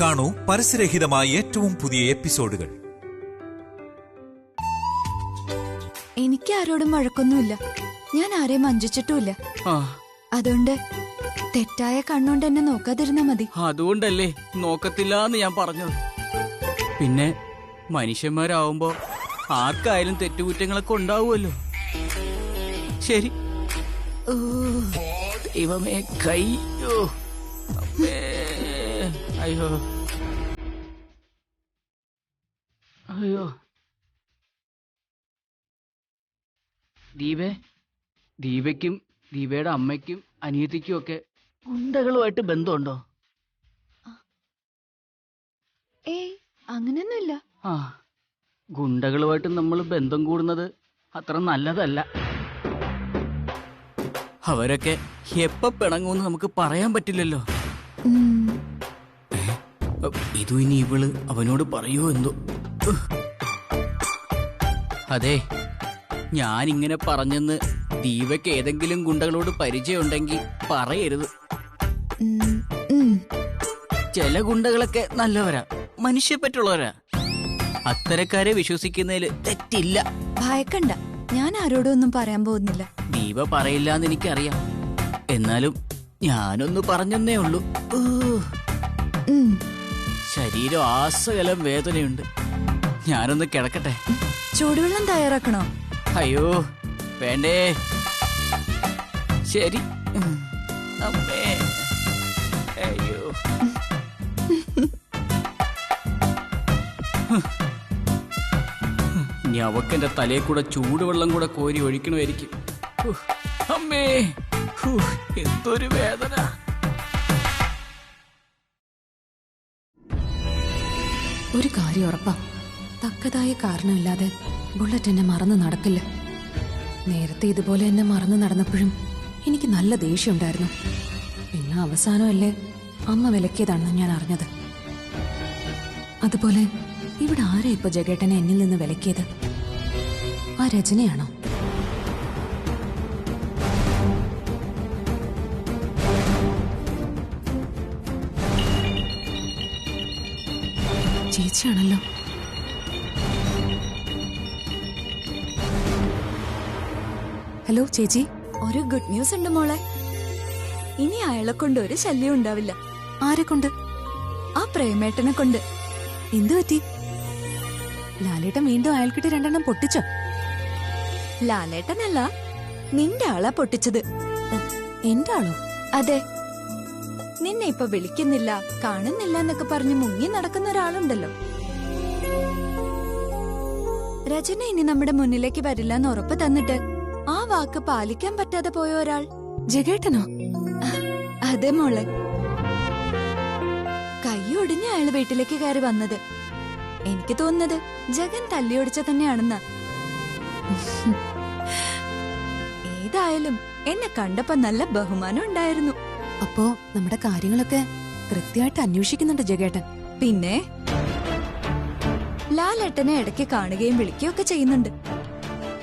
കാണൂ പരസ്യരഹിതമായ ഏറ്റവും പുതിയ എപ്പിസോഡുകൾ. എനിക്ക് ആരോടും വഴക്കൊന്നുമില്ല. ഞാൻ ആരെയും വഞ്ചിച്ചിട്ടുമില്ല. അതുകൊണ്ട് തെറ്റായ കണ്ണുകൊണ്ട് എന്നെ നോക്കാതിരുന്നാ മതി. അതുകൊണ്ടല്ലേ നോക്കത്തില്ലാന്ന് ഞാൻ പറഞ്ഞത്. പിന്നെ മനുഷ്യന്മാരാവുമ്പോ ആർക്കായാലും തെറ്റുകുറ്റങ്ങളൊക്കെ ഉണ്ടാവുമല്ലോ. ശരി. ദൈവമേ, കയ്യോ, അയ്യോ അയ്യോ. ദീപയ്ക്കും ദീപയുടെ അമ്മയ്ക്കും അനിയത്തിക്കും ഒക്കെ ഗുണ്ടകളുമായിട്ട് ബന്ധമുണ്ടോ? ഏയ്, അങ്ങനെയൊന്നുമില്ല. ഗുണ്ടകളുമായിട്ട് നമ്മൾ ബന്ധം കൂടുന്നത് അത്ര നല്ലതല്ല. അവരൊക്കെ എപ്പ പിണങ്ങുമെന്ന് നമുക്ക് പറയാൻ പറ്റില്ലല്ലോ. ഇതു ഇനി ഇവള് അവനോട് പറയുമോ എന്തോ. അതെ, ഞാനിങ്ങനെ പറഞ്ഞെന്ന് ദീപയ്ക്ക് ഏതെങ്കിലും ഗുണ്ടകളോട് പരിചയമുണ്ടെങ്കിൽ പറയരുത്. ചില ഗുണ്ടകളൊക്കെ നല്ലവരാ, മനുഷ്യപ്പറ്റുള്ളവരാ. അത്തരക്കാരെ വിശ്വസിക്കുന്നതിൽ തെറ്റില്ല. ഭയക്കണ്ട, ഞാൻ ആരോടും ഒന്നും പറയാൻ പോകുന്നില്ല. ദീപ പറയില്ലാന്ന് എനിക്കറിയാം. എന്നാലും ഞാനൊന്ന് പറഞ്ഞെന്നേ ഉള്ളൂ. ശരീരം ആസകലം വേദനയുണ്ട്. ഞാനൊന്ന് കിടക്കട്ടെ. ചൂടുവെള്ളം തയ്യാറാക്കണോ? അയ്യോ വേണ്ടേ. ശരി അമ്മേ. അയ്യോ. ഇനി അവക്കെന്റെ തലയിൽ കൂടെ ചൂടുവെള്ളം കൂടെ കോരി ഒഴിക്കണമായിരിക്കും. അമ്മേ, എന്തൊരു വേദന. ഒരു കാര്യം ഉറപ്പാ, തക്കതായ കാരണമില്ലാതെ ബുള്ളറ്റ് എന്നെ മറന്ന് നടക്കില്ല. നേരത്തെ ഇതുപോലെ എന്നെ മറന്ന് നടന്നപ്പോഴും എനിക്ക് നല്ല ദേഷ്യമുണ്ടായിരുന്നു. പിന്നെ അവസാനമല്ലേ അമ്മ വിലക്കിയതാണെന്ന് ഞാൻ അറിഞ്ഞത്. അതുപോലെ ഇവിടെ ആരാ ഇപ്പൊ ജഗേട്ടനെ എന്നിൽ നിന്ന് വിലക്കിയത്? ആ രചനയാണോ? ചേച്ചിയാണല്ലോ. ഹലോ ചേച്ചി. ഒരു ഗുഡ് ന്യൂസ് ഉണ്ട് മോളെ. ഇനി അയാളെ കൊണ്ട് ഒരു ശല്യം ഉണ്ടാവില്ല. ആരെ കൊണ്ട്? ആ പ്രേമേട്ടനെ കൊണ്ട്. എന്തു പറ്റി? ലാലേട്ടൻ വീണ്ടും അയാൾക്കിട്ട് 2 പൊട്ടിച്ചോ? ലാലേട്ടനല്ല, നിന്റെ ആളാ പൊട്ടിച്ചത്. എന്റെ ആളോ? അതെ, നിന്നെ ഇപ്പൊ വിളിക്കുന്നില്ല, കാണുന്നില്ല എന്നൊക്കെ പറഞ്ഞ് മുങ്ങി നടക്കുന്ന ഒരാളുണ്ടല്ലോ. രചന ഇനി നമ്മുടെ മുന്നിലേക്ക് വരില്ല എന്ന് ഉറപ്പ് തന്നിട്ട് ആ വാക്ക് പാലിക്കാൻ പറ്റാതെ പോയ ഒരാൾ. ജഗേട്ടനോ? അതെ മോളെ. കൈയൊടിഞ്ഞ അയാള് വീട്ടിലേക്ക് കയറി വന്നത്. എനിക്ക് തോന്നുന്നത് ജഗൻ തല്ലിയൊടിച്ച തന്നെയാണെന്ന്. ഏതായാലും എന്നെ കണ്ടപ്പോ നല്ല ബഹുമാനം ഉണ്ടായിരുന്നു. അപ്പോ നമ്മുടെ കാര്യങ്ങളൊക്കെ കൃത്യമായിട്ട് അന്വേഷിക്കുന്നുണ്ട് ജഗേട്ടൻ. പിന്നെ ലാലേട്ടനെ ഇടയ്ക്ക് കാണുകയും വിളിക്കുകയും ഒക്കെ ചെയ്യുന്നുണ്ട്.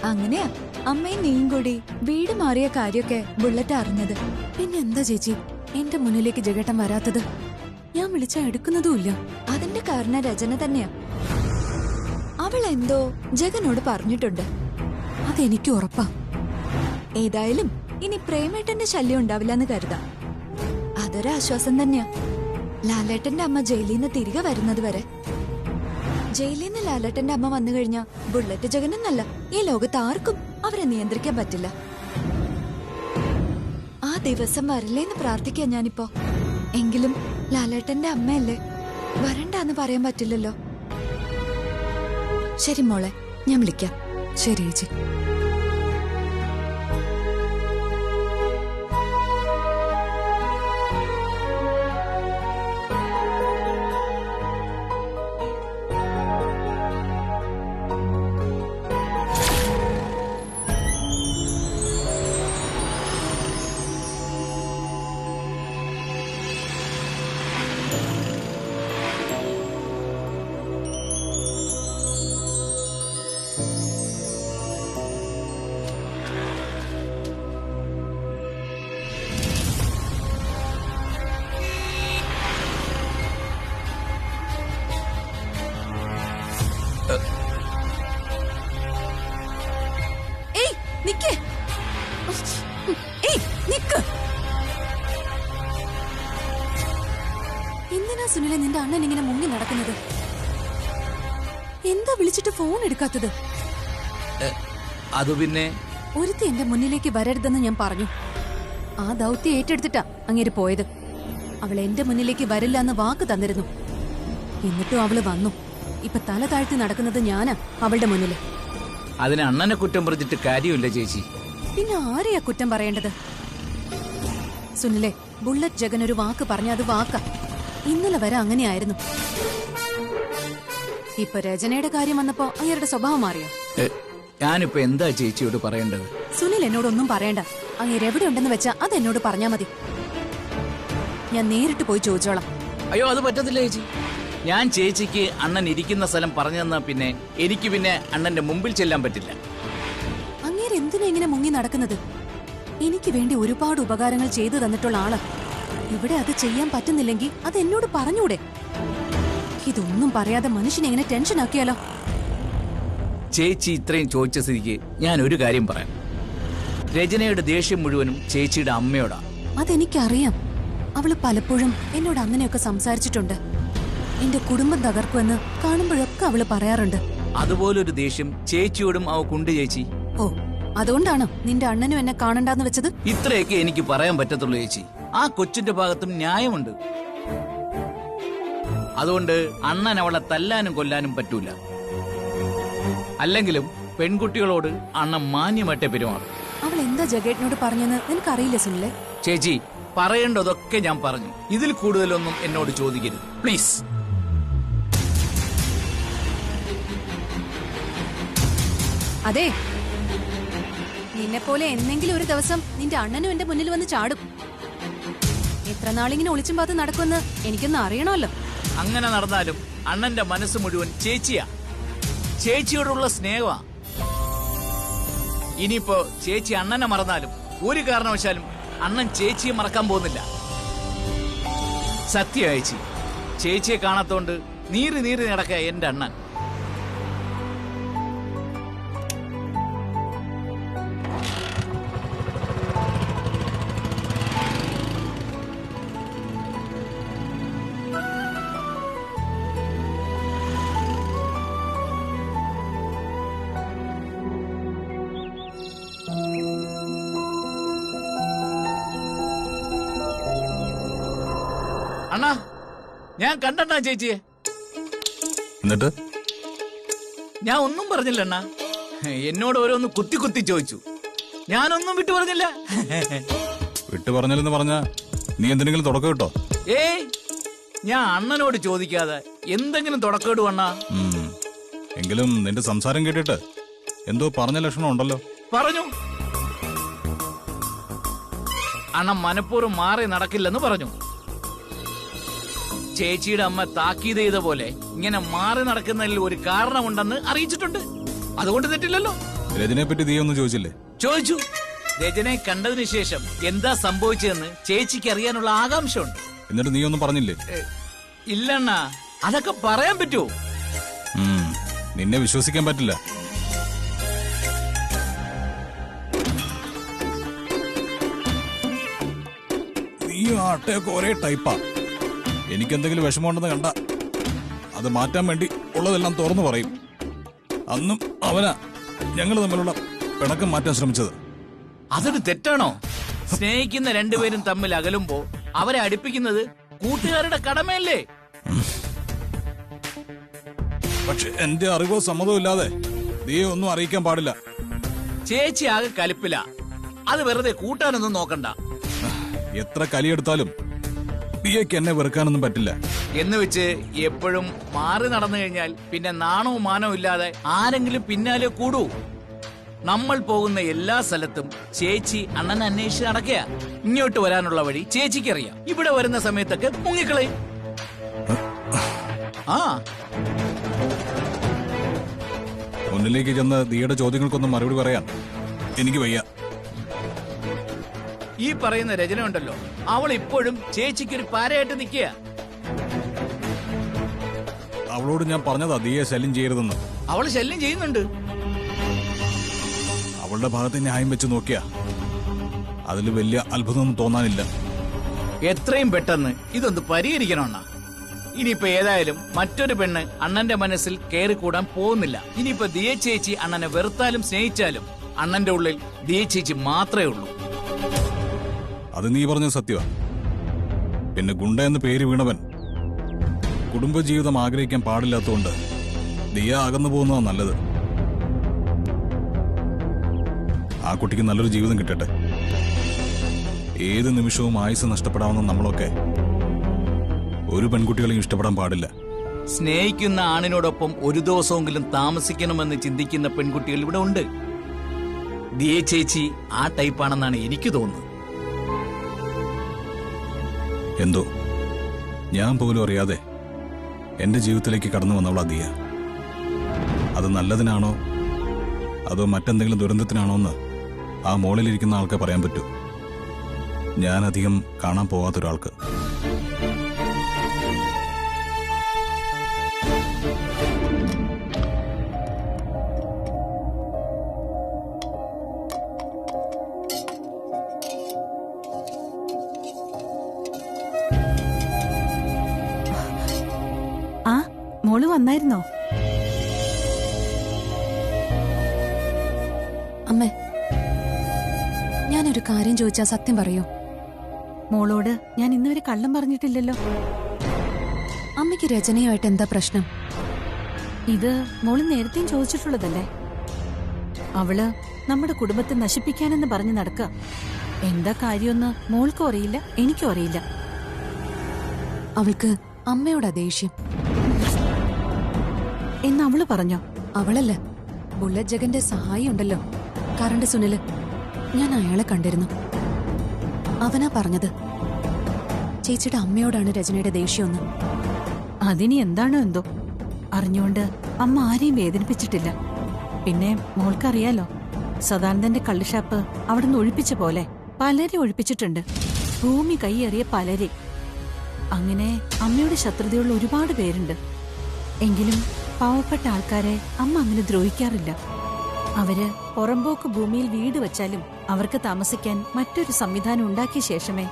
അങ്ങനെയാ അമ്മയും നീയും കൂടി വീട് മാറിയ കാര്യമൊക്കെ ബുള്ളറ്റ് അറിഞ്ഞത്. പിന്നെ എന്താ ചേച്ചി എന്റെ മുന്നിലേക്ക് ജഗേട്ടൻ വരാത്തത്? ഞാൻ വിളിച്ചാ എടുക്കുന്നതുമില്ല. അതിന്റെ കാരണം രചന തന്നെയാ. അവൾ എന്തോ ജഗനോട് പറഞ്ഞിട്ടുണ്ട്. അതെനിക്ക് ഉറപ്പാ. ഏതായാലും ഇനി പ്രേമേട്ടന്റെ ശല്യം ഉണ്ടാവില്ലെന്ന് കരുതാം. അതൊരാശ്വാസം തന്നെയാ. ലാലേട്ടന്റെ അമ്മ ജയിലിൽ നിന്ന് തിരികെ വരുന്നത് വരെ. ജയിലിൽ നിന്ന് ലാലേട്ടന്റെ അമ്മ വന്നു കഴിഞ്ഞാ ബുള്ളറ്റ് ജഗനെന്നല്ല, ഈ ലോകത്ത് ആർക്കും അവരെ നിയന്ത്രിക്കാൻ പറ്റില്ല. ആ ദിവസം വരില്ലേന്ന് പ്രാർത്ഥിക്കാൻ ഞാനിപ്പോ. എങ്കിലും ലാലേട്ടന്റെ അമ്മയല്ലേ, വരണ്ടാന്ന് പറയാൻ പറ്റില്ലല്ലോ. ശരി മോളെ, ഞാൻ വിളിക്കാം. ശരി ചേച്ചി. എന്തിനാ സുനിലെ നിന്റെ അണ്ണൻ ഇങ്ങനെ മുങ്ങി നടക്കുന്നത്? എന്താ വിളിച്ചിട്ട് ഫോൺ എടുക്കാത്തത്? അത് പിന്നെ ഒരുത്തി എന്റെ മുന്നിലേക്ക് വരരുതെന്ന് ഞാൻ പറഞ്ഞു. ആ ദൗത്യം ഏറ്റെടുത്തിട്ടാ അങ്ങേര് പോയത്. അവൾ എന്റെ മുന്നിലേക്ക് വരില്ല എന്ന് വാക്ക് തന്നിരുന്നു. എന്നിട്ടും അവള് വന്നു. ഇപ്പൊ തല താഴ്ത്തി നടക്കുന്നത് ഞാനാ അവളുടെ മുന്നില്. അതിന് അണ്ണനെ കുറ്റം പറഞ്ഞിട്ട് കാര്യമില്ല ചേച്ചി. പിന്നെ ആരെയാ കുറ്റം പറയേണ്ടത്? സുനിലെ, ബുള്ളറ്റ് ജഗൻ ഒരു വാക്ക് പറഞ്ഞ അത് വാക്കാ. ഇന്നലെ വരെ അങ്ങനെയായിരുന്നു. ഇപ്പൊ രചനയുടെ കാര്യം വന്നപ്പോ അങ്ങേരുടെ സ്വഭാവം മാറിയോ? ഞാനിപ്പോ എന്താ ചേച്ചിയോട് പറയേണ്ടത്? സുനിൽ എന്നോടൊന്നും പറയണ്ട. അങ്ങേര് എവിടെ ഉണ്ടെന്ന് വെച്ചാ അത് എന്നോട് പറഞ്ഞാ മതി. ഞാൻ നേരിട്ട് പോയി ചോദിച്ചോളാം. അയ്യോ, അത് പറ്റത്തില്ല ചേച്ചി. ഞാൻ ചേച്ചിക്ക് അണ്ണൻ ഇരിക്കുന്ന സ്ഥലം പറഞ്ഞു തന്നാ പിന്നെ എനിക്ക് പിന്നെ അണ്ണന്റെ മുമ്പിൽ ചെല്ലാൻ പറ്റില്ല. അങ്ങേര് എന്തിനാ ഇങ്ങനെ മുങ്ങി നടക്കുന്നത്? എനിക്ക് വേണ്ടി ഒരുപാട് ഉപകാരങ്ങൾ ചെയ്തു തന്നിട്ടുള്ള ആള്. ഇവിടെ അത് ചെയ്യാൻ പറ്റുന്നില്ലെങ്കിൽ അത് എന്നോട് പറഞ്ഞൂടെ? ഇതൊന്നും പറയാതെ മനുഷ്യനെ എങ്ങനെ ടെൻഷൻ ആക്കിയാലോ? ചേച്ചി ഇത്രയും ചോദിച്ച സ്ഥിതിക്ക് ഞാൻ ഒരു കാര്യം പറയാം. രചനയുടെ ദേഷ്യം മുഴുവനും ചേച്ചിയുടെ അമ്മയോടാ. അതെനിക്കറിയാം. അവള് പലപ്പോഴും എന്നോട് അങ്ങനെയൊക്കെ സംസാരിച്ചിട്ടുണ്ട്. എന്റെ കുടുംബം തകർക്കുമെന്ന് കാണുമ്പോഴൊക്കെ അവള് പറയാറുണ്ട്. അതുപോലൊരു ദേഷ്യം ചേച്ചിയോടും അവക്കുണ്ട് ചേച്ചി. ഓ, അതുകൊണ്ടാണോ നിന്റെ അണ്ണനും എന്നെ കാണണ്ടെന്ന് വെച്ചത്? ഇത്രയൊക്കെ എനിക്ക് പറയാൻ പറ്റത്തുള്ളൂ ചേച്ചി. ആ കൊച്ചിന്റെ ഭാഗത്തും ന്യായമുണ്ട്. അതുകൊണ്ട് അണ്ണൻ അവളെ തല്ലാനും കൊല്ലാനും പറ്റൂല. അല്ലെങ്കിലും പെൺകുട്ടികളോട് അണ്ണൻ മാന്യമായിട്ടേ പെരുമാറും. അവൾ എന്താ ജഗേട്ടനോട് പറഞ്ഞെന്ന് നിനക്കറിയില്ല സുനിലെ? ചേച്ചി, പറയേണ്ടതൊക്കെ ഞാൻ പറഞ്ഞു. ഇതിൽ കൂടുതലൊന്നും എന്നോട് ചോദിക്കരുത് പ്ലീസ്. അതെ, നിന്നെ പോലെ എന്നെങ്കിലും ഒരു ദിവസം നിന്റെ അണ്ണനും എന്റെ മുന്നിൽ വന്ന് ചാടും. എത്ര നാളിങ്ങനെ ഒളിച്ചും പാത്ത് നടക്കുമെന്ന് എനിക്കൊന്ന് അറിയണമല്ലോ. അങ്ങനെ നടന്നാലും അണ്ണന്റെ മനസ്സ് മുഴുവൻ ചേച്ചിയാ. ചേച്ചിയോടുള്ള സ്നേഹമാ. ഇനിയിപ്പോ ചേച്ചി അണ്ണനെ മറന്നാലും ഒരു കാരണവശാലും അണ്ണൻ ചേച്ചിയെ മറക്കാൻ പോകുന്നില്ല. സത്യം ചേച്ചി, ചേച്ചിയെ കാണാത്തോണ്ട് നീറി നീറി നടക്കുക എന്റെ അണ്ണൻ. അണ്ണാ, ഞാൻ കണ്ടണ്ണാ ചേച്ചിയെ. എന്നിട്ട് ഞാൻ ഒന്നും പറഞ്ഞില്ല അണ്ണാ. എന്നോട് ഓരോന്ന് കുത്തി കുത്തി ചോദിച്ചു. ഞാനൊന്നും വിട്ടു പറഞ്ഞില്ല. വിട്ടു പറഞ്ഞില്ലെന്ന് പറഞ്ഞ നീ എന്തെങ്കിലും തുടക്കം കിട്ടോ? ഏയ്, ഞാൻ അണ്ണനോട് ചോദിക്കാതെ എന്തെങ്കിലും തുടക്കേടു അണ്ണാ. എങ്കിലും നിന്റെ സംസാരം കേട്ടിട്ട് എന്തോ പറഞ്ഞ ലക്ഷണം ഉണ്ടല്ലോ. പറഞ്ഞു. അണ്ണൻ മനഃപൂർവ്വം മാറി നടക്കില്ലെന്ന് പറഞ്ഞു. ചേച്ചിയുടെ അമ്മ താക്കീത് ചെയ്ത പോലെ ഇങ്ങനെ മാറി നടക്കുന്നതിൽ ഒരു കാരണമുണ്ടെന്ന് അറിയിച്ചിട്ടുണ്ട്. അതുകൊണ്ട് തെറ്റില്ലല്ലോ. രജനെ പറ്റി നീ ഒന്നും ചോദിച്ചില്ലേ? ചോദിച്ചു. രജനെ കണ്ടതിന് ശേഷം എന്താ സംഭവിച്ചതെന്ന് ചേച്ചിക്ക് അറിയാനുള്ള ആകാംക്ഷയുണ്ട്. എന്നിട്ട് നീ ഒന്നും പറഞ്ഞില്ലേ? ഇല്ലണ്ണാ, അതൊക്കെ പറയാൻ പറ്റുമോ? നിന്നെ വിശ്വസിക്കാൻ പറ്റില്ല. നീ ആട്ടയൊക്കെ ഒരേ ടൈപ്പാ. എനിക്കെന്തെങ്കിലും വിഷമമുണ്ടെന്ന് കണ്ട അത് മാറ്റാൻ വേണ്ടി ഉള്ളതെല്ലാം തുറന്നു പറയും. അന്നും അവനാ ഞങ്ങൾ തമ്മിലുള്ള പിണക്കം മാറ്റാൻ ശ്രമിച്ചത്. അതൊരു തെറ്റാണോ? സ്നേഹിക്കുന്ന രണ്ടുപേരും തമ്മിൽ അകലുമ്പോ അവരെ അടുപ്പിക്കുന്നത് കൂട്ടുകാരുടെ കടമയല്ലേ? പക്ഷെ എന്റെ അറിവോ സമ്മതവും ഇല്ലാതെ നീ ഒന്നും അറിയിക്കാൻ പാടില്ല. ചേച്ചി ആകെ കലിപ്പില്ല. അത് വെറുതെ കൂട്ടാനൊന്നും നോക്കണ്ട. എത്ര കലിയെടുത്താലും പിയക്ക് എന്നെ വെറുക്കാനൊന്നും പറ്റില്ല. എന്ന് വെച്ച് എപ്പോഴും മാറി നടന്നു കഴിഞ്ഞാൽ പിന്നെ നാണവും മാനവും ഇല്ലാതെ ആരെങ്കിലും പിന്നാലെ കൂടൂ. നമ്മൾ പോകുന്ന എല്ലാ സ്ഥലത്തും ചേച്ചി അണ്ണനെ അന്വേഷിച്ച് നടക്കുക. ഇങ്ങോട്ട് വരാനുള്ള വഴി ചേച്ചിക്കറിയാം. ഇവിടെ വരുന്ന സമയത്തൊക്കെ മുങ്ങിക്കളയും. ആ, മുന്നിലേക്ക് ചെന്ന് നീയുടെ ചോദ്യങ്ങൾക്കൊന്നും മറുപടി പറയാൻ എനിക്ക് വയ്യ. ഈ പറയുന്ന രചന ഉണ്ടല്ലോ, അവൾ ഇപ്പോഴും ചേച്ചിക്കൊരു പാരയായിട്ട് നിൽക്കുക. അവളോട് ഞാൻ പറഞ്ഞതാ നീയെ ശല്യം ചെയ്യരുതെന്ന്. അവൾ ശല്യം ചെയ്യുന്നുണ്ട്. അവളുടെ ഭാഗത്ത് ന്യായം വെച്ച് നോക്കിയാ അതിൽ വലിയ അത്ഭുതമൊന്നും തോന്നാനില്ല. എത്രയും പെട്ടെന്ന് ഇതൊന്ന് പരിഹരിക്കണമെന്നാ. ഇനിയിപ്പോ ഏതായാലും മറ്റൊരു പെണ്ണ് അണ്ണന്റെ മനസ്സിൽ കയറിക്കൂടാൻ പോകുന്നില്ല. ഇനിയിപ്പോ ദിയ ചേച്ചി അണ്ണനെ വെറുത്താലും സ്നേഹിച്ചാലും അണ്ണന്റെ ഉള്ളിൽ ദിയ ചേച്ചി മാത്രമേ ഉള്ളൂ. അത് നീ പറഞ്ഞത് സത്യമാ. പിന്നെ ഗുണ്ട എന്ന് പേര് വീണവൻ കുടുംബജീവിതം ആഗ്രഹിക്കാൻ പാടില്ലാത്തതുകൊണ്ട് ദിയ അകന്നു പോകുന്നതാ നല്ലത്. ആ കുട്ടിക്ക് നല്ലൊരു ജീവിതം കിട്ടട്ടെ. ഏത് നിമിഷവും ആയുസ് നഷ്ടപ്പെടാവുന്ന നമ്മളൊക്കെ ഒരു പെൺകുട്ടികളെയും ഇഷ്ടപ്പെടാൻ പാടില്ല. സ്നേഹിക്കുന്ന ആണിനോടൊപ്പം ഒരു ദിവസമെങ്കിലും താമസിക്കണമെന്ന് ചിന്തിക്കുന്ന പെൺകുട്ടികൾ ഇവിടെ ഉണ്ട്. ദിയ ചേച്ചി ആ ടൈപ്പാണെന്നാണ് എനിക്ക് തോന്നുന്നത്. എന്തോ ഞാൻ പോലും അറിയാതെ എന്റെ ജീവിതത്തിലേക്ക് കടന്നു വന്നവളാ ദിയ. അത് നല്ലതിനാണോ അതോ മറ്റെന്തെങ്കിലും ദുരന്തത്തിനാണോ എന്ന് ആ മോളിലിരിക്കുന്ന ആൾക്ക് പറയാൻ പറ്റൂ. ഞാൻ അധികം കാണാൻ പോവാത്തൊരാൾക്ക്. ആ മോള് വന്നായിരുന്നോ? അമ്മേ, ഞാനൊരു കാര്യം ചോദിച്ചാ സത്യം പറയോ? മോളോട് ഞാൻ ഇന്നുവരെ കള്ളം പറഞ്ഞിട്ടില്ലല്ലോ. അമ്മയ്ക്ക് രചനയുമായിട്ട് എന്താ പ്രശ്നം? ഇത് മോള് നേരത്തെയും ചോദിച്ചിട്ടുള്ളതല്ലേ. അവള് നമ്മുടെ കുടുംബത്തെ നശിപ്പിക്കാനെന്ന് പറഞ്ഞു നടക്കുക. എന്താ കാര്യമെന്ന് മോൾക്കും അറിയില്ല, എനിക്കും അറിയില്ല. അവൾക്ക് അമ്മയോടാ ദേഷ്യം. എന്ന് അവള് പറഞ്ഞോ? അവളല്ല, ബുള്ളറ്റ് ജഗന്റെ സഹായി ഉണ്ടല്ലോ, കറണ്ട് സുനില്. ഞാൻ അയാളെ കണ്ടിരുന്നു. അവനാ പറഞ്ഞത് ചേച്ചിയുടെ അമ്മയോടാണ് രചനയുടെ ദേഷ്യമൊന്ന്. അതിനി എന്താണോ എന്തോ. അറിഞ്ഞുകൊണ്ട് അമ്മ ആരെയും വേദനിപ്പിച്ചിട്ടില്ല. പിന്നെ മോൾക്കറിയാലോ, സദാനന്ദന്റെ കള്ളുഷാപ്പ് അവിടെ നിന്ന് ഒഴിപ്പിച്ച പോലെ പലരെ ഒഴിപ്പിച്ചിട്ടുണ്ട്. ഭൂമി കൈയേറിയ പലരെ. അങ്ങനെ അമ്മയുടെ ശത്രുതയുള്ള ഒരുപാട് പേരുണ്ട്. എങ്കിലും പാവപ്പെട്ട ആൾക്കാരെ അമ്മ അങ്ങനെ ദ്രോഹിക്കാറില്ല. അവര് പുറമ്പോക്ക് ഭൂമിയിൽ വീട് വച്ചാലും അവർക്ക് താമസിക്കാൻ മറ്റൊരു സംവിധാനം ഉണ്ടാക്കിയ ശേഷമേ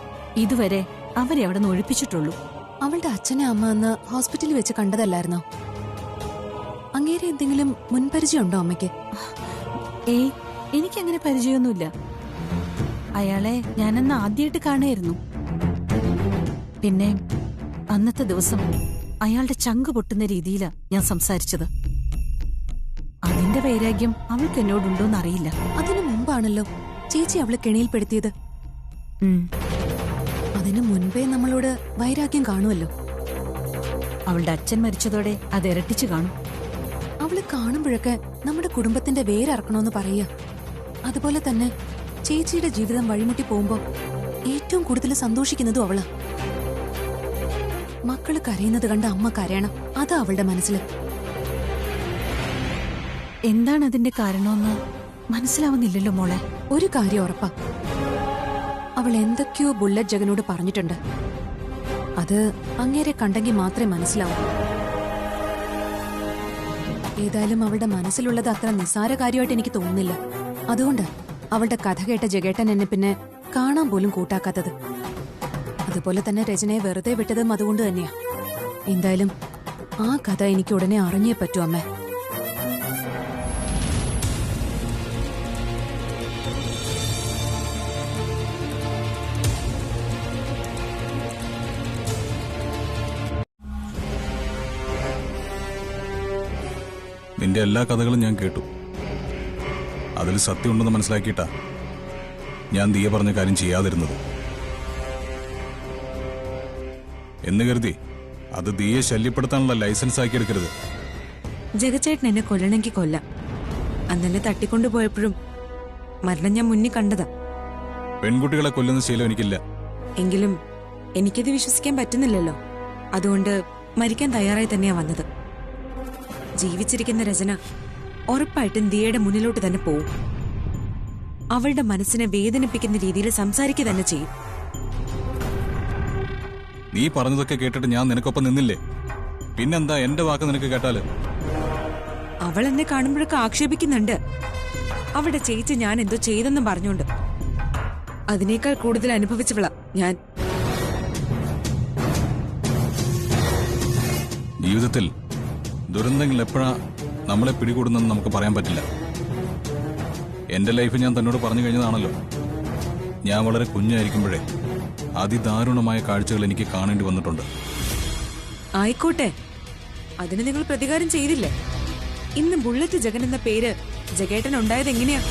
ഇതുവരെ അവരെ അവിടെ നിന്ന് ഒഴിപ്പിച്ചിട്ടുള്ളൂ. അവളുടെ അച്ഛനെ അമ്മ അന്ന് ഹോസ്പിറ്റലിൽ വെച്ച് കണ്ടതല്ലായിരുന്നോ? അങ്ങേരെ എന്തെങ്കിലും മുൻപരിചയം ഉണ്ടോ അമ്മയ്ക്ക്? ഏയ്, എനിക്കങ്ങനെ പരിചയമൊന്നുമില്ല. അയാളെ ഞാനന്ന് ആദ്യമായിട്ട് കാണായിരുന്നു. പിന്നെ അന്നത്തെ ദിവസം അയാളുടെ ചങ്ക് പൊട്ടുന്ന രീതിയിലാ ഞാൻ സംസാരിച്ചത്. അതിന്റെ വൈരാഗ്യം അവൾക്ക് എന്നോടുണ്ടോന്ന് അറിയില്ല. അതിനു മുമ്പാണല്ലോ ചേച്ചി അവളെ കെണിയിൽപ്പെടുത്തിയത്. അതിനു മുൻപേ നമ്മളോട് വൈരാഗ്യം കാണുമല്ലോ. അവളുടെ അച്ഛൻ മരിച്ചതോടെ അത് ഇരട്ടിച്ചു കാണും. അവള് കാണുമ്പോഴൊക്കെ നമ്മുടെ കുടുംബത്തിന്റെ വേരറക്കണമെന്ന് പറയുക. അതുപോലെ തന്നെ ചേച്ചിയുടെ ജീവിതം വഴിമുട്ടി പോകുമ്പോ ഏറ്റവും കൂടുതൽ സന്തോഷിക്കുന്നതും അവളാ. മക്കള് കരയുന്നത് കണ്ട് അമ്മ കരയണം, അതാ അവളുടെ മനസ്സിൽ. എന്താണ് അതിന്റെ കാരണമെന്ന് മനസ്സിലാവുന്നില്ലല്ലോ മോളെ. ഒരു കാര്യം ഉറപ്പാ, അവൾ എന്തൊക്കെയോ ബുള്ളറ്റ് ജഗനോട് പറഞ്ഞിട്ടുണ്ട്. അത് അങ്ങേരെ കണ്ടെങ്കിൽ മാത്രമേ മനസ്സിലാവൂ. ഏതായാലും അവളുടെ മനസ്സിലുള്ളത് അത്ര നിസ്സാര കാര്യമായിട്ട് എനിക്ക് തോന്നുന്നില്ല. അതുകൊണ്ട് അവളുടെ കഥ കേട്ട ജഗേട്ടൻ എന്നെ പിന്നെ കാണാൻ പോലും കൂട്ടാക്കാത്തത്. അതുപോലെ തന്നെ രചനയെ വെറുതെ വിട്ടതും അതുകൊണ്ട് തന്നെയാ. എന്തായാലും ആ കഥ എനിക്ക് ഉടനെ അറിഞ്ഞേ പറ്റൂ അമ്മേ. നിന്റെ എല്ലാ കഥകളും ഞാൻ കേട്ടു. അതിൽ സത്യമുണ്ടെന്ന് മനസ്സിലാക്കിയിട്ടാ ഞാൻ ദിയ പറഞ്ഞ കാര്യം ചെയ്യാതിരുന്നത്. എന്ന് കരുതി അത് ദിയെ ശല്യപ്പെടുത്താനുള്ള ലൈസൻസ് ആക്കി എടുക്കരുത്. ജഗച്ചേട്ടൻ എന്നെ കൊല്ലണമെങ്കിൽ കൊല്ലാം. അന്നെന്നെ തട്ടിക്കൊണ്ടുപോയപ്പോഴും മരണം ഞാൻ മുന്നിൽ കണ്ടതാ. പെൺകുട്ടികളെ കൊല്ലുന്ന ശീലം എനിക്കില്ല. എങ്കിലും എനിക്കത് വിശ്വസിക്കാൻ പറ്റുന്നില്ലല്ലോ. അതുകൊണ്ട് മരിക്കാൻ തയ്യാറായി തന്നെയാ വന്നത്. ജീവിച്ചിരിക്കുന്ന രചന ഉറപ്പായിട്ടും ദിയയുടെ മുന്നിലോട്ട് തന്നെ പോവും. അവളുടെ മനസ്സിനെ വേദനിപ്പിക്കുന്ന രീതിയിൽ സംസാരിക്കുക തന്നെ ചെയ്യും. നീ പറഞ്ഞതൊക്കെ കേട്ടിട്ട് ഞാൻ നിനക്കൊപ്പം നിന്നില്ലേ? പിന്നെന്താ എന്റെ വാക്ക് നിനക്ക് കേട്ടാല്? അവൾ എന്നെ കാണുമ്പോഴൊക്കെ ആക്ഷേപിക്കുന്നുണ്ട്. അവിടെ ചേച്ചി ഞാൻ എന്തോ ചെയ്തെന്നും പറഞ്ഞുകൊണ്ട്. അതിനേക്കാൾ കൂടുതൽ അനുഭവിച്ചവളാ ഞാൻ. ജീവിതത്തിൽ ദുരന്തങ്ങൾ എപ്പോഴാ നമ്മളെ പിടികൂടുന്നെന്ന് നമുക്ക് പറയാൻ പറ്റില്ല. എന്റെ ലൈഫ് ഞാൻ തന്നോട് പറഞ്ഞു കഴിഞ്ഞതാണല്ലോ. ഞാൻ വളരെ കുഞ്ഞായിരിക്കുമ്പോഴേ അതിദാരുണമായ കാഴ്ചകൾ എനിക്ക് കാണേണ്ടി വന്നിട്ടുണ്ട്. ആയിക്കോട്ടെ, അതിന് നിങ്ങൾ പ്രതികാരം ചെയ്തില്ലേ? ഇന്ന് ബുള്ളറ്റ് ജഗൻ എന്ന പേര് ജഗേട്ടൻ ഉണ്ടായത് എങ്ങനെയാ?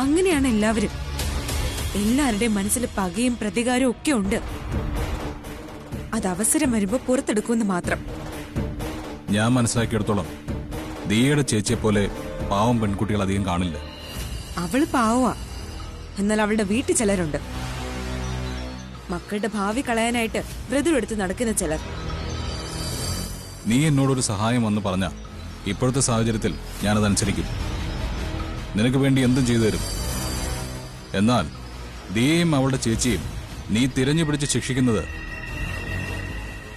അങ്ങനെയാണ് എല്ലാവരും. എല്ലാവരുടെയും മനസ്സിൽ പകയും പ്രതികാരവും ഒക്കെ ഉണ്ട്. അത് അവസരം വരുമ്പോ പുറത്തെടുക്കുമെന്ന് മാത്രം. ഞാൻ മനസ്സിലാക്കിയെടുത്തോളം ദിയയുടെ ചേച്ചിയെ പോലെ പാവം പെൺകുട്ടികൾ അധികം കാണില്ല. അവള് പാവാ, എന്നാൽ അവളുടെ വീട്ടിൽ ചിലരുണ്ട്. മക്കളുടെ ഭാവി കളയാനായിട്ട് വ്രതമെടുത്ത് നടക്കുന്ന ചിലർ. നീ എന്നോടൊരു സഹായം വന്ന് പറഞ്ഞ ഇപ്പോഴത്തെ സാഹചര്യത്തിൽ ഞാനതനുസരിക്കും. നിനക്ക് വേണ്ടി എന്തും ചെയ്തു തരും. എന്നാൽ ദിയയും അവളുടെ ചേച്ചിയും നീ തിരഞ്ഞു പിടിച്ച് ശിക്ഷിക്കുന്നത്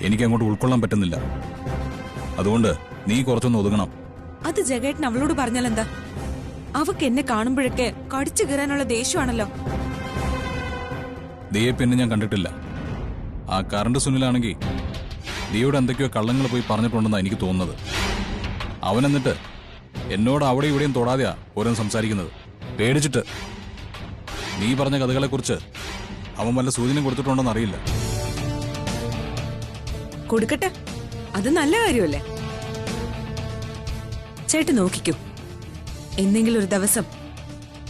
എനിക്കങ്ങോട്ട് ഉൾക്കൊള്ളാൻ പറ്റുന്നില്ല. അതുകൊണ്ട് നീ കുറച്ചൊന്ന് ഒതുങ്ങണം. അത് ജഗേട്ടൻ അവളോട് പറഞ്ഞാൽ എന്താ? അവക്ക് എന്നെ കാണുമ്പോഴൊക്കെ കടിച്ചു കയറാനുള്ള ദേഷ്യമാണല്ലോ. ദിയെ പിന്നെ ഞാൻ കണ്ടിട്ടില്ല. ആ കറണ്ട് സുനിലാണെങ്കിൽ ദിയയുടെ എന്തൊക്കെയോ കള്ളങ്ങൾ പോയി പറഞ്ഞിട്ടുണ്ടെന്നാണ് എനിക്ക് തോന്നുന്നത്. അവൻ എന്നിട്ട് എന്നോട് അവിടെ ഇവിടെയും തൊടാതെയാ ഓരോ സംസാരിക്കുന്നത്. പേടിച്ചിട്ട്. നീ പറഞ്ഞ കഥകളെക്കുറിച്ച് അവൻ വല്ല സൂചന കൊടുത്തിട്ടുണ്ടോന്ന് അറിയില്ല. കൊടുക്കട്ടെ, അത് നല്ല കാര്യമല്ലേ? ചേട്ടൻ നോക്കിക്കോ, എന്തെങ്കിലും ഒരു ദിവസം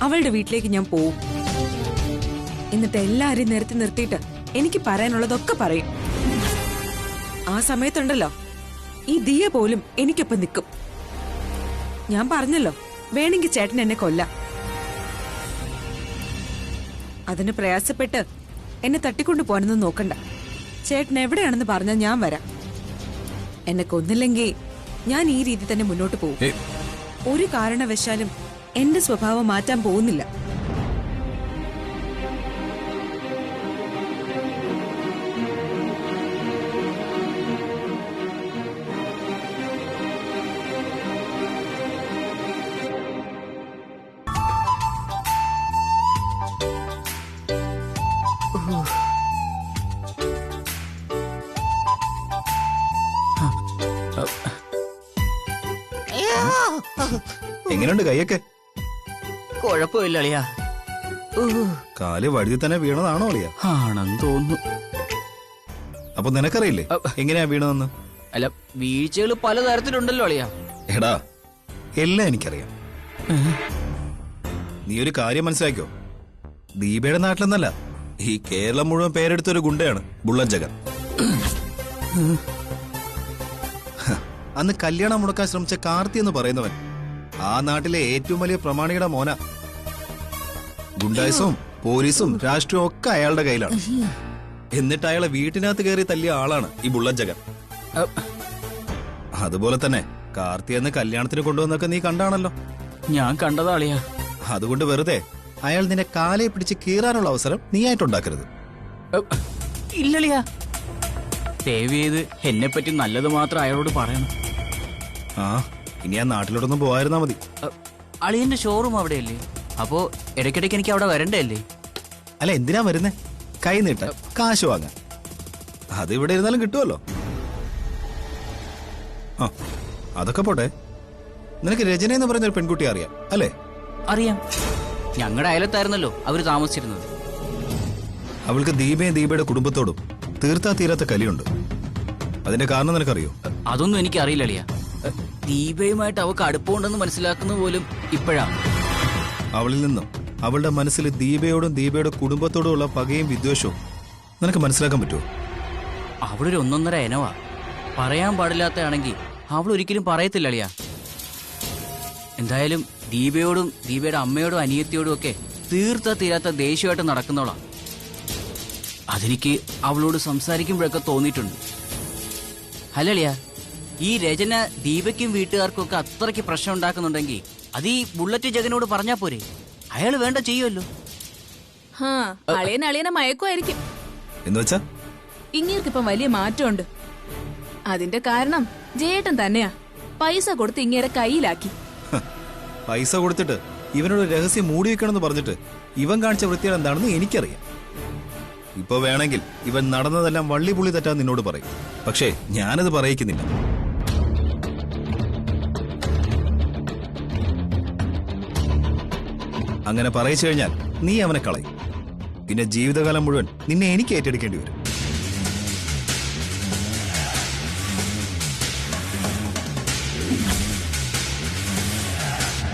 അവളുടെ വീട്ടിലേക്ക് ഞാൻ പോവും. എന്നിട്ട് എല്ലാരെയും നിരത്തി നിർത്തിയിട്ട് എനിക്ക് പറയാനുള്ളതൊക്കെ പറയും. ആ സമയത്തുണ്ടല്ലോ, ഈ ദിയ പോലും എനിക്കൊപ്പം നിൽക്കും. ഞാൻ പറഞ്ഞല്ലോ, വേണമെങ്കിൽ ചേട്ടൻ എന്നെ കൊല്ലാം. അതിന് പ്രയാസപ്പെട്ട് എന്നെ തട്ടിക്കൊണ്ടു പോകാനൊന്നും നോക്കണ്ട. ചേട്ടൻ എവിടെയാണെന്ന് പറഞ്ഞാൽ ഞാൻ വരാം. എന്നെ കൊന്നില്ലെങ്കിൽ ഞാൻ ഈ രീതി തന്നെ മുന്നോട്ട് പോകും. ഒരു കാരണവശാലും എന്റെ സ്വഭാവം മാറ്റാൻ പോകുന്നില്ല. എങ്ങനെയുണ്ട് കൈയൊക്കെ? കുഴപ്പമില്ല അളിയാ. കാല് വഴുതി തന്നെ വീണതാണോ അളിയ? ആണെന്ന് തോന്നുന്നു. അപ്പൊ നിനക്കറിയില്ലേ എങ്ങനെയാ വീണതെന്ന്? അല്ല, വീഴ്ചകൾ പലതരത്തിലുണ്ടല്ലോ അളിയാ. എടാ, എല്ലാം എനിക്കറിയാം. നീ ഒരു കാര്യം മനസ്സിലാക്കിയോ? ദീപയുടെ നാട്ടിലെന്നല്ല, ഈ കേരളം മുഴുവൻ പേരെടുത്തൊരു ഗുണ്ടയാണ് ബുള്ളറ്റ് ജഗൻ. അന്ന് കല്യാണം മുടക്കാൻ ശ്രമിച്ച കാർത്തി എന്ന് പറയുന്നവൻ ആ നാട്ടിലെ ഏറ്റവും വലിയ പ്രമാണിയുടെ മോന. ഗുണ്ടായിസവും പോലീസും രാഷ്ട്രീയവും ഒക്കെ അയാളുടെ കയ്യിലാണ്. എന്നിട്ട് അയാളെ വീട്ടിനകത്ത് കയറി തല്ലിയ ആളാണ് ഈ ബുള്ളറ്റ് ജഗൻ. അതുപോലെ തന്നെ കാർത്തി എന്ന് കല്യാണത്തിന് കൊണ്ടുവന്നൊക്കെ നീ കണ്ടാണല്ലോ. ഞാൻ കണ്ടതാ അളിയാ. അതുകൊണ്ട് വെറുതെ അയാൾ നിന്നെ കാലെ പിടിച്ച് കീറാനുള്ള അവസരം നീ ആയിട്ടുണ്ടാക്കരുത്. ഇല്ലളിയാ, ദയവ് ചെയ്ത് എന്നെ പറ്റി നല്ലത് മാത്രം അയാളോട് പറയണം. ആ, ഇനി ആ നാട്ടിലോട്ടൊന്നും പോയിരുന്നാ മതി. അളിയന്റെ ഷോറൂം അവിടെയല്ലേ? അപ്പോ ഇടയ്ക്കിടയ്ക്ക് എനിക്ക് അവിടെ വരണ്ടേ അല്ലേ? അല്ല, എന്തിനാ വരുന്നേ? കൈ നീട്ടാൻ, കാശ് വാങ്ങാൻ. അത് ഇവിടെ ഇരുന്നാലും കിട്ടുമല്ലോ. ആ, അതൊക്കെ പോട്ടെ. നിനക്ക് രചന എന്ന് പറയുന്ന ഒരു പെൺകുട്ടി അറിയാം അല്ലേ? അറിയാം. ഞങ്ങളുടെ അയലത്തായിരുന്നല്ലോ അവര് താമസിച്ചിരുന്നത്. അവൾക്ക് ദീപയും ദീപയുടെ കുടുംബത്തോടും തീർത്താ തീരാത്ത കലിയുണ്ട്. അതിന്റെ കാരണം നിനക്കറിയോ? അതൊന്നും എനിക്ക് അറിയില്ല അളിയ. ദീപയുമായിട്ട് അവക്ക് അടുപ്പമുണ്ടെന്ന് മനസ്സിലാക്കുന്ന പോലും ഇപ്പോഴാ. അവളിൽ നിന്നും അവളുടെ മനസ്സിൽ ദീപയോടും ദീപയുടെ കുടുംബത്തോടും ഉള്ള പകയും വിദ്വേഷവും നിനക്ക് മനസ്സിലാക്കാൻ പറ്റുമോ? അവളൊരു ഒന്നൊന്നര എനവാ. പറയാൻ പാടില്ലാത്തയാണെങ്കിൽ അവൾ ഒരിക്കലും പറയത്തില്ല അളിയ. എന്തായാലും ദീപയോടും ദീപയുടെ അമ്മയോടും അനിയത്തിയോടും ഒക്കെ തീർത്താ തീരാത്ത ദേഷ്യമായിട്ട് നടക്കുന്നവളാ. അതെനിക്ക് അവളോട് സംസാരിക്കുമ്പോഴൊക്കെ തോന്നിയിട്ടുണ്ട്. അല്ലളിയ, ഈ രചന ദീപയ്ക്കും വീട്ടുകാർക്കും ഒക്കെ അത്രയ്ക്ക് പ്രശ്നം ഉണ്ടാക്കുന്നുണ്ടെങ്കിൽ അത് ഈ ബുള്ളറ്റ് ജഗനോട് പറഞ്ഞാ പോരെ? അയാൾ വേണ്ട ചെയ്യുമല്ലോ. അളിയനെ മയക്കുമായിരിക്കും. എന്നുവെച്ചാ ഇങ്ങേർക്കിപ്പം വലിയ മാറ്റമുണ്ട്. അതിന്റെ കാരണം ജയേട്ടൻ തന്നെയാ. പൈസ കൊടുത്ത് ഇങ്ങേരെ കയ്യിലാക്കി. പൈസ കൊടുത്തിട്ട് ഇവനോട് രഹസ്യം മൂടി വെക്കണമെന്ന് പറഞ്ഞിട്ട് ഇവൻ കാണിച്ച വൃത്തിയാണ് എന്താണെന്ന് എനിക്കറിയാം. ഇപ്പൊ വേണമെങ്കിൽ ഇവൻ നടന്നതെല്ലാം വള്ളിപുള്ളി തെറ്റാൻ നിന്നോട് പറയും. പക്ഷേ ഞാനത് പറയിക്കുന്നില്ല. അങ്ങനെ പറയിച്ചു കഴിഞ്ഞാൽ നീ അവനെ കളയും. പിന്നെ ജീവിതകാലം മുഴുവൻ നിന്നെ എനിക്ക് ഏറ്റെടുക്കേണ്ടി വരും.